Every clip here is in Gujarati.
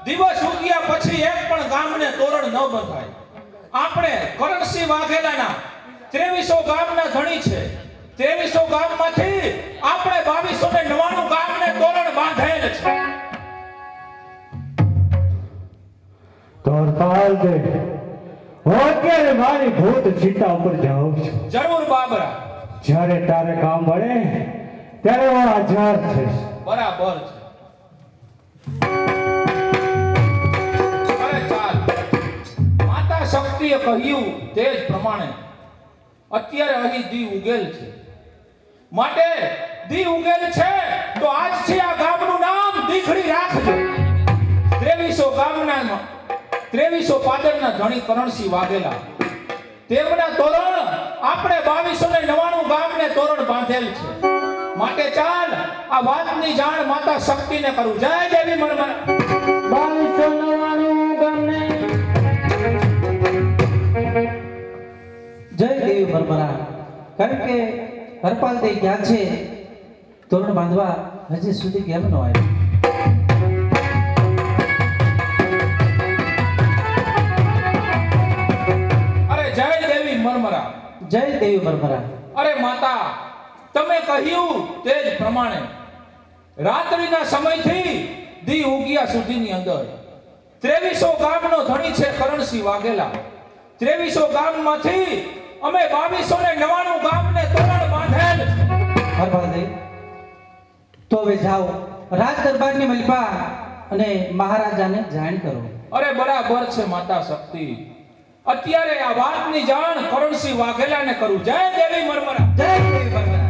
દિવસ ઉગ્યા પછી એક પણ ગામને તોરણ ન બંધાય. આપણે કરણસિંહ વાઘેલાના 2300 ગામના ધણી છે. 2300 ગામમાંથી આપણે 2299 ગામને તોરણ બાંધેલ છે. તોરપાલ દે હું અત્યારે મારી ભૂત ચિંતા ઉપર જાઉં છું. જરૂર બાબરા, જ્યારે તારે કામ મળે ત્યારે હું હાજર થઈશ. બરાબર છે. અરે ચાલ, માતા શક્તિએ કહ્યું તે જ પ્રમાણે અત્યારે અહીં દી ઉગેલ છે. માટે દી ઉગેલ છે તો આજથી આ ગામનું નામ દીખડી રાખજો. 2300 ગામના 2300 પાદરના ધણી કરણસિંહ વાઘેલા, તેમના તોરણ આપણે 2299 ગામને તોરણ બાંધેલ છે. માટે ચાલ આ વાતની જાણ માતા શક્તિને કરું. જય દેવી મરમરા. 2299 ગામને જય દેવી મરમરા. કારણ કે હરપાલ દે ક્યાં છે તોરણ બાંધવા હજી સુધી કેમ ન આવ્યો? જય દેવી મરમરા. જય દેવી મરમરા. અરે માતા, તમે કહ્યું તે જ પ્રમાણે રાત્રિના સમયથી દી ઉગ્યા સુધીની અંદર 2300 ગામનો ધણી છે કરણસિંહ વાઘેલા. 2300 ગામમાંથી અમે 2299 ગામને તોરણ બાંધેલ. હરપાલ દે તો હવે જાઓ રાજ દરબારની મલપા અને મહારાજાને જાણ કરો. અરે બરાબર છે માતા શક્તિ. અત્યારે આ વાતની જાણ કરણસિંહ વાઘેલાને કરું. જય દેવી મરમરા. જય દેવી મરમરા.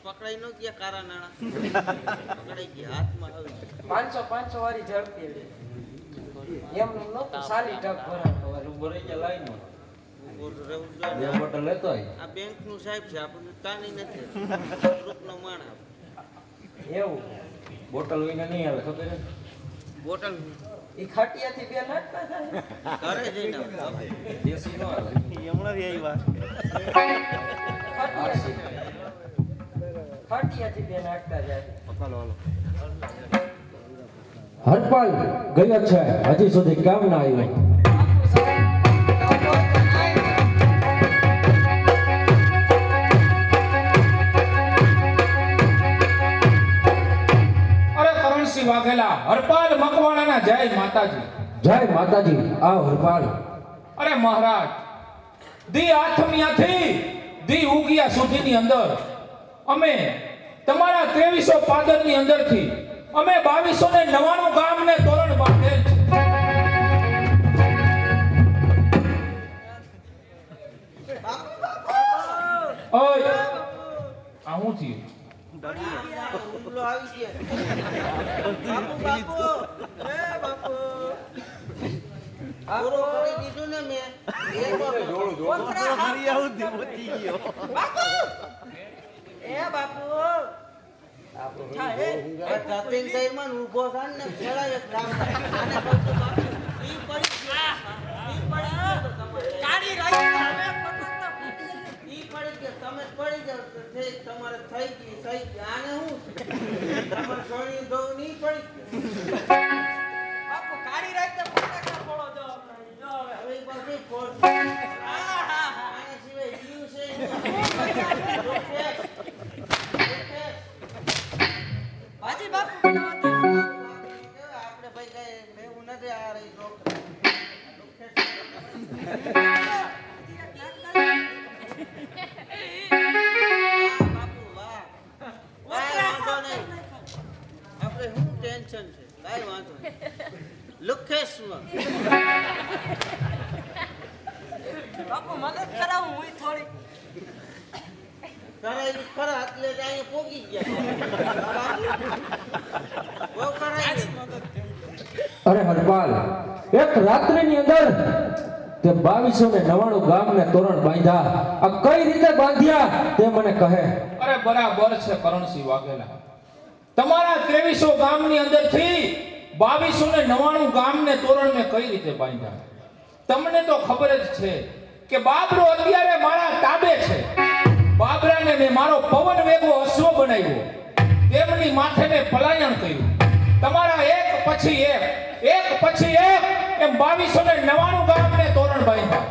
પકડાઈ નો ગયા કારા નાણા પકડાઈ ગયા હાથમાં આવી 500 વાળી ઝડપી એમ નો સાલી ટક ભરા ભરાઈ ગયા લાઈન માં બોટલ લેતો આ બેંક નું સાહેબ છે આપણને તાની નથી ગ્રુપ નો માણા એવું બોટલ વિના નહીં આવે ખબર છે બોટલ ઈ ખાટિયાથી બે નાખતા થાય ઘરે જઈને દેશી નો આવે હમણાં જ આવી વાત ખાટિયાથી બે નાખતા જાય. પકડો હાલો. હરપાલ ગયો છે હજી સુધી કેમ ના આવ્યો? અરે કરણસિંહ વાઘેલા, હરપાલ મકવાણાના જય માતાજી. જય માતાજી. આવ હરપાલ. અરે મહારાજ, દી આથમિયાથી દી ઉગિયા સુધીની અંદર અમે તમારા 2300 પાદરની અંદરથી અમે 2299 ગામને તોરણ બાંધેલ છે. ઓય આ હું થયું? ઉલો આવી ગયા બાપુ એ બાપુ પૂરો કરી દીધું ને મેં જોડો હારી આવું દે મોતી ગયો બાપુ એ બાપુ જાતિન શહેરમાં ઊભો થાન ને ખેલા એક રામ આને કહું તો બાપુ ઈ પડી ગયો કાડી રાખી ઈ પડી ગયો તમે પડી જાવ તો તમારે થઈ ગઈ આને હું તમારે સોની દો નહીં પડી બાપુ કાડી રાખતા ફટાકા ફોડો જો હવે બધી ફોડ આને સિવાય જીવ છે હાજી બાપુ આપણે ભાઈ કઈ એવું નથી આ રહી બાપુ વાહ કાંઈ વાંધો નહીં. આપણે શું ટેન્શન છે? કાંઈ વાંધો નહીં. લુખેશ્વર બાપુ મદદ કરાવું હું થોડી કરાવી ખરા એટલે જ અહીંયા પોગી ગયા. બહુ કરાવી અરે હરપાલ, એક રાત્રિની અંદર તે 2299 ગામને તોરણ બાંધ્યા. આ કઈ રીતે બાંધ્યા તે મને કહે. અરે બરાબર છે કરણસિંહ વાઘેલા, તમારા 2300 ગામની અંદરથી 2299 ગામને તોરણ મેં કઈ રીતે બાંધ્યા? તમને તો ખબર જ છે કે બાબરો અત્યારે મારા તાબે છે. બાબરાને મેં મારો પવન વેગો અશ્વ બનાવ્યો, તેમની માથે મેં પલાયન કર્યું. તમારા એક પછી એક એમ 2299 ગામને તોરણ બાંધ્યા.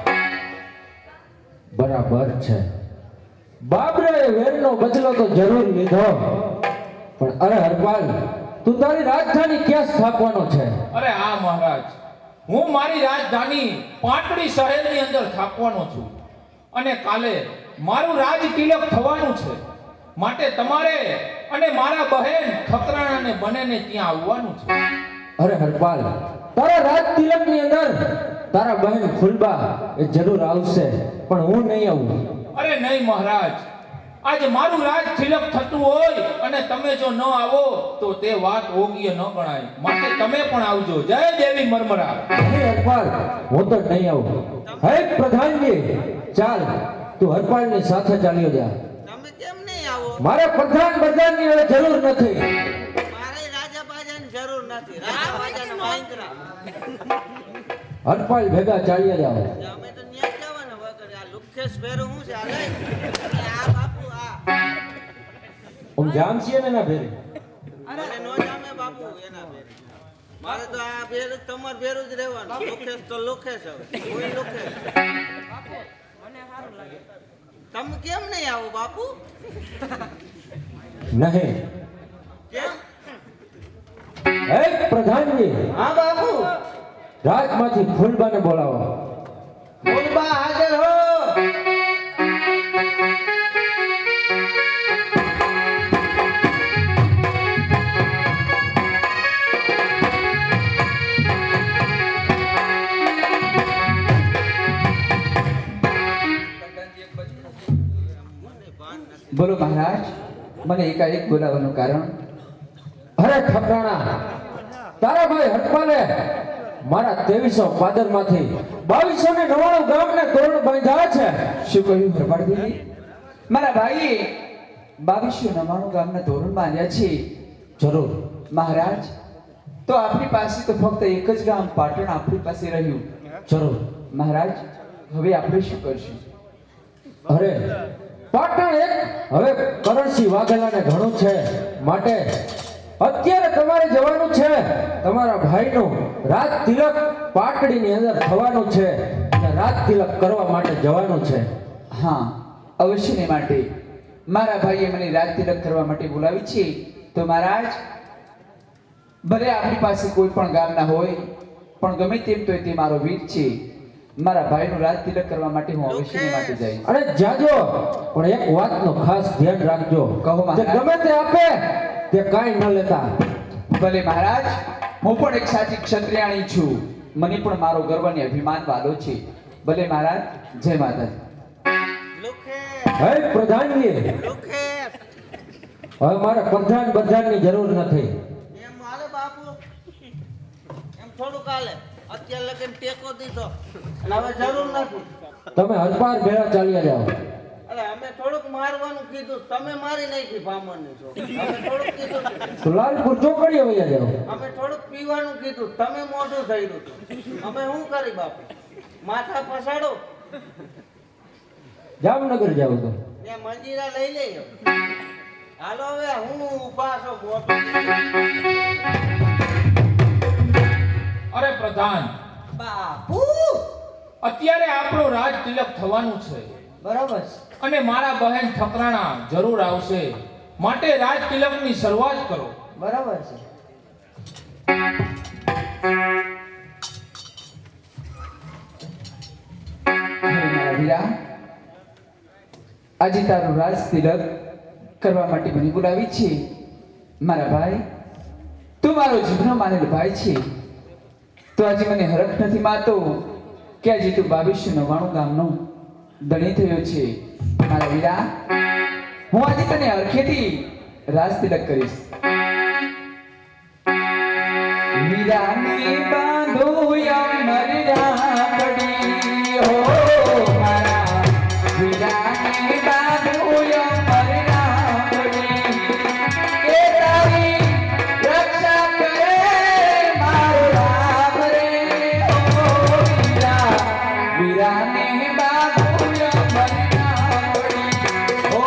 બરાબર છે, બાબરાએ વેરનો બદલો તો જરૂર લીધો, પણ અરે હરપાલ, તું તારી રાજધાની ક્યાં સ્થાપવાનો છે? અરે હા મહારાજ, હું મારી રાજધાની પાટડી શહેરની અંદર સ્થાપવાનો છું અને કાલે મારું રાજ તિલક થવાનું છે. માટે તમારે અને મારા બહેન ઠકરાણાને બંનેને ત્યાં આવવાનું છે. અરે હરપાલ, તારા રાજ તિલકની અંદર તારા બહેન ફૂલબા એ જરૂર આવશે, પણ હું નહીં આવું. અરે નહીં મહારાજ, આજે મારું રાજ તિલક થતું હોય અને તમે જો ન આવો તો તે વાત યોગ્ય ન ગણાય. માટે તમે પણ આવજો. જય દેવી મરમરા. અરે હરપાલ, હું તો નહીં આવું. હે પ્રધાનજી, ચાલ તું હરપાલની સાથે ચાલ્યો જા. તમે કેમ નહીં આવો? મારે પ્રધાનની હવે જરૂર નથી. મારે રાજા બાજાની જરૂર નથી. રાજા બાજાના વાંદરા. હરપાલ ભેગા ચાલ્યા જાઓ. અમે તો ન્યા જવાના વગર. આ લુખેશ ભેરું હું છે? આ લઈ. અને આ બાપુ આ હું જામ છીએ ને ના ભેરે. મને નો જામે બાપુ એના ભેર. મારે તો આ ભેર તમાર ભેરું જ રહેવાનું. લુખેશ તો લુખેશ હવે. કોઈ લુખેશ. બાપુ મને સારું લાગે તમે કેમ નહીં આવો બાપુ? નહીં. કેમ? હે પ્રધાનજી, હા બાપુ. રાજમાંથી ફૂલબાને બોલાવો. ફૂલબા હાજર હો. બોલો મહારાજ, મને એકાએક બોલાવવાનું કારણ? અરે ઠકરાણા, તારા ભાઈ હરપાલે મારા 2300 પાદરમાંથી 2299 ગામને તોરણ બાંધ્યા છે. શું કહ્યું હરપાળજી? મારા ભાઈએ 2299 ગામના તોરણ બાંધ્યા છે. જરૂર. મહારાજ, તો આપણી પાસે તો ફક્ત એક જ ગામ પાટણ આપણી પાસે રહ્યું. જરૂર. મહારાજ, હવે આપણે શું કરશું? અરે પાટણ એક હવે કરણસિંહ વાઘેલાને ઘણું છે, માટે અત્યારે તમારે જવાનું છે. તમારા ભાઈનું રાજ તિલક પાટડીની અંદર થવાનું છે અને રાજ તિલક કરવા માટે જવાનું છે. હા, અવશ્યને માટે મારા ભાઈએ મને રાજ તિલક કરવા માટે બોલાવી છે. તો મહારાજ, ભલે આપણી પાસે કોઈ પણ ગામના હોય, પણ ગમે તેમ તો તે મારો વીર છે. મારા ભાઈનું રાજ તિલક કરવા માટે હું અવશ્યને માટે જઈશ. અને જાજો, પણ એક વાતનું ખાસ ધ્યાન રાખજો. કહો મહારાજ. જે ગમે તે આપે તે કાંઈ ન લેતા. ભલે મહારાજ, હું પણ એક સાચી ક્ષત્રિયાણી છું. મને પણ મારો ગર્વ અને અભિમાન વાલો છે. ભલે મહારાજ, જય માતાજી. લુખેશ. હે પ્રધાનજી, લુખેશ. હવે મારે પ્રધાનની જરૂર નથી. એમ હાલે બાપુ. એમ થોડુંક હાલે. અત્યારે લગન ટેકો દીધો અને હવે જરૂર નથી. તમે હરપાર ભેળા ચાલ્યા જાઓ. અરે અમે થોડુંક મારવાનું કીધું, તમે મારી નાખી ભામણની છો. અમે થોડુંક કીધું, તો લાલપુર ચોકડીએ વયા જાઓ. અમે થોડુંક પીવાનું કીધું, તમે મોઢું થયું. અમે શું કરી બાપુ? માથા પસાડો. જામનગર જાઓ તો. ત્યાં મંજીરા લઈ લઈએ. હાલો હવે હું પાછો મોટો. અરે પ્રધાન, બાપુ અત્યારે આપણો રાજ તિલક થવાનું છે બરાબર છે. અને મારા બહેન ઠકરાણા જરૂર આવશે. માટે રાજ તિલકની શરૂઆત કરો. બરાબર છે. વીરા, આજે તારું રાજ તિલક કરવા માટે મને બોલાવી છે. મારા ભાઈ, તું મારો જીવનો માનેલો ભાઈ છે. તો આજે મને હરખ નથી માતો કે આજે તું 2299 ગામનો ધણી થયો છે. મારા વીરા, હું આજે તને હરખેથી રાજ તિલક કરીશ. વીરાની બાંધો અમર રાખડી હો, મારા વીરાની બાંધો અમર રાખડી, એ તારી રક્ષા કરે મારો રામ રે. ઓ વીરા, વીરાની બાંધો અમર રાખડી હો,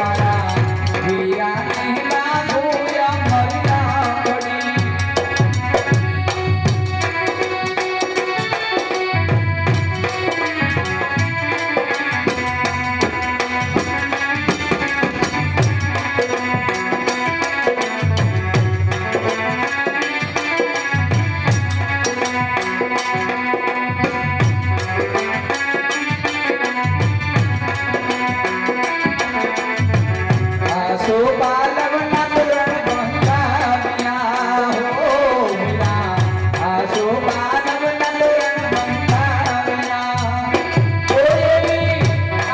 મારા વીરાની બાંધો અમર રાખડી. આસો પાલવના તોરણ બંધાવ્યા હો વીરા, આસો પાલવના તોરણ બંધાવ્યા. કોઈ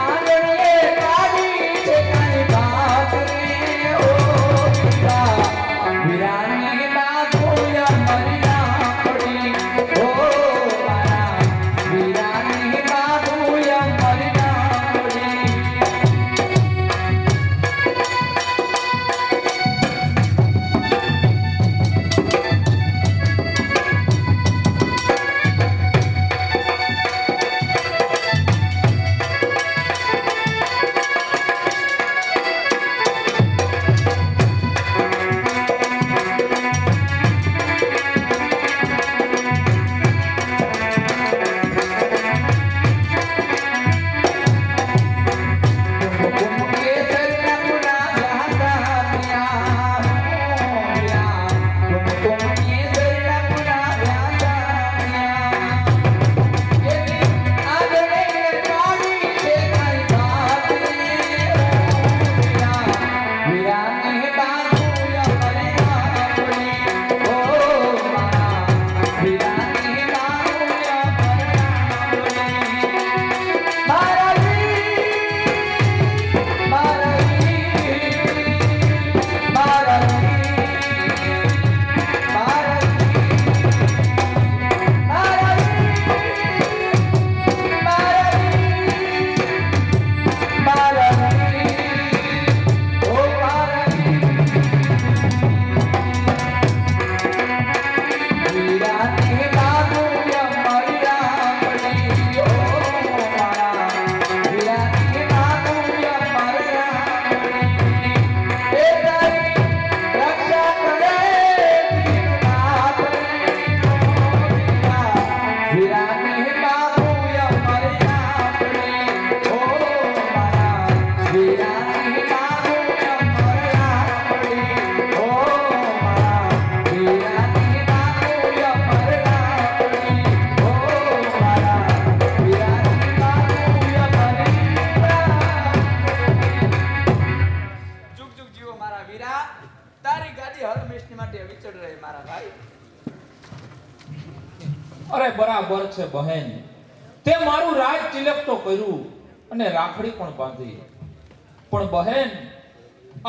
આંગણે કાઢી છે કાંઈ બાપ રે. ઓ વીરા, વીરાની બાધો અમર રાખડી હો, મારા વીરાની બાધો અમર રાખડી. અરે બરાબર છે બહેન, તે મારું રાજ તિલક તો કર્યું અને રાખડી પણ બાંધી, પણ બહેન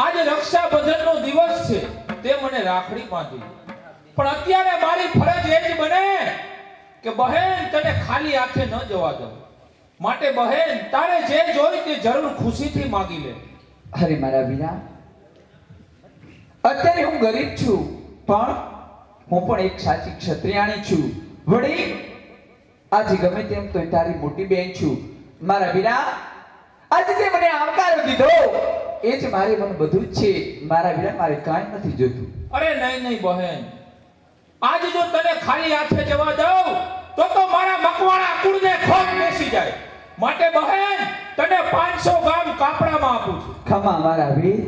આજે રક્ષાબંધનનો દિવસ છે, તે મને રાખડી બાંધી, પણ અત્યારે મારી ફરજ એ જ બને કે બહેન તને ખાલી હાથે ન જવા દઉં. માટે બહેન તારે જે જોઈ તે જરૂર ખુશીથી માંગી લે. અરે મારા વીરા, અત્યારે હું ગરીબ છું, પણ હું પણ એક સાચી ક્ષત્રિયાણી છું. વળી આજે ગમે તેમ તો તારી મોટી બેન છું. મારા વીરા, આજે તે મને આવકારો દીધો એ જ મારે મને બધું જ છે. મારા વીરા, મારે કાંઈ નથી જોતું. અરે નહીં નહીં બહેન, આજ જો તને ખાલી હાથે જવા દઉં તો મારા મકવાણા કુળને ખોટ બેસી જાય. માટે બહેન તને 500 ગામ કાપડામાં આપું છું. ખમા મારા વીર,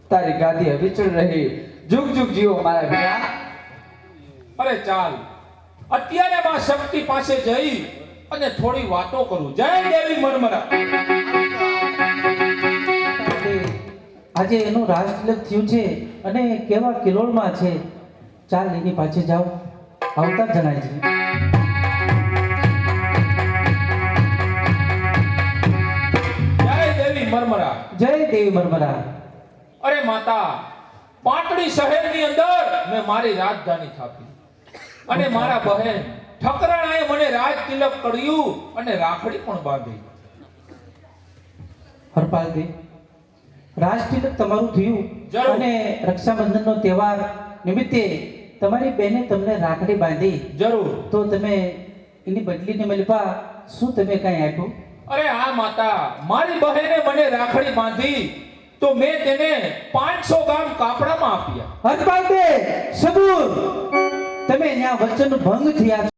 તારી ગાદી અવિચળ રહે. જુગ જુગ જીવો મારા વીરા. અરે ચાલ, અત્યારે માં શક્તિ પાસે જઈ અને થોડી વાતો કરું. જય દેવી મરમરા. આજે એનું રાજ તિલક થયું છે અને કેવા કિલોળમાં છે. ચાલ એની પાછે જાઓ, આવતા જણાય છે. જય દેવી મરમરા. જય દેવી મરમરા. અરે માતા, પાટડી શહેરની અંદર મેં મારી રાજધાની સ્થાપી અને મારા બહેન ઠકરાણાએ મને રાજ તિલક કર્યું અને રાખડી પણ બાંધી. હરપાલ દે, રાજ તિલક તમારું થયું જરૂર. અને રક્ષાબંધનનો તહેવાર નિમિત્તે તમારી બહેને તમને રાખડી બાંધી, જરૂર. તો તમે એની બદલીને મલપા શું તમે કાંઈ આપ્યું? અરે હા માતા, મારી બહેને મને રાખડી બાંધી તો મેં તેને 500 ગ્રામ કાપડામાં આપ્યા. હરપાલ દે, સબૂર, તમે ત્યાં વચન ભંગ થયા છો.